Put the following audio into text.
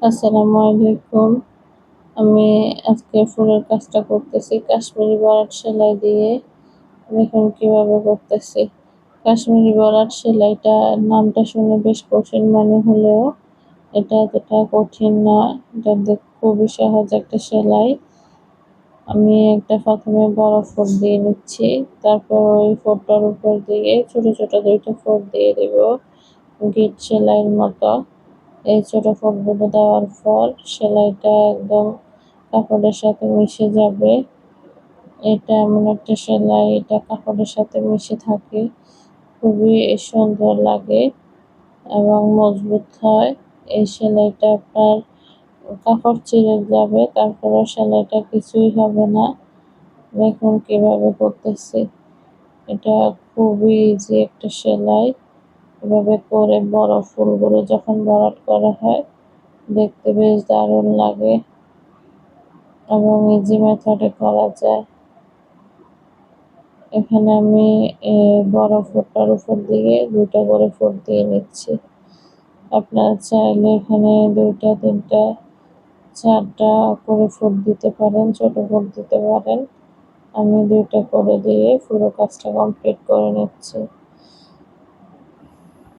আসসালামু আলাইকুম। আমি আজকে ফুলের কাজটা করতেছি কাশ্মীরি বরাট সেলাই দিয়ে। দেখুন কিভাবে করতেছি। কাশ্মীরি বরাট সেলাইটা নামটা শুনে বেশ কঠিন মনে হলেও এটা এতটা কঠিন না। এটা খুবই সহজ একটা সেলাই। আমি প্রথমে বড় ফোঁড় দিয়ে নিচ্ছি, তারপর ওই ফোঁড়টার উপর দিয়ে ছোট ছোট 2টা ফোঁড় দিয়ে দেব গিট সেলাইয়ের মতো। এই ছোট ফোঁড়গুলো দেওয়ার পর সেলাইটা একদম কাপড়ের সাথে মিশে যাবে। এটা এমন একটা সেলাই, এটা কাপড়ের সাথে মিশে থাকে, খুবই সুন্দর লাগে এবং মজবুত হয়। এই সেলাইটা আপনার কাপড় ছিঁড়ে যাবে, তারপরেও সেলাইটা কিছুই হবে না। দেখুন কিভাবে করতেছি। এটা খুবই ইজি একটা সেলাই। এভাবে করে বড় ফুলগুলো যখন ভরাট করা হয় দেখতে বেশ দারুণ লাগে এবং ইজি মেথডে করা যায়। এখানে আমি বড় ফোঁড়টার উপর দিয়ে 2টা করে ফোঁড় দিয়ে নিচ্ছি। আপনারা চাইলে এখানে 2টা 3টা 4টা করে ফোঁড় দিতে পারেন, ছোট ফোঁড় দিতে পারেন। আমি 2টা করে দিয়ে পুরো কাজটা কমপ্লিট করে নিচ্ছি।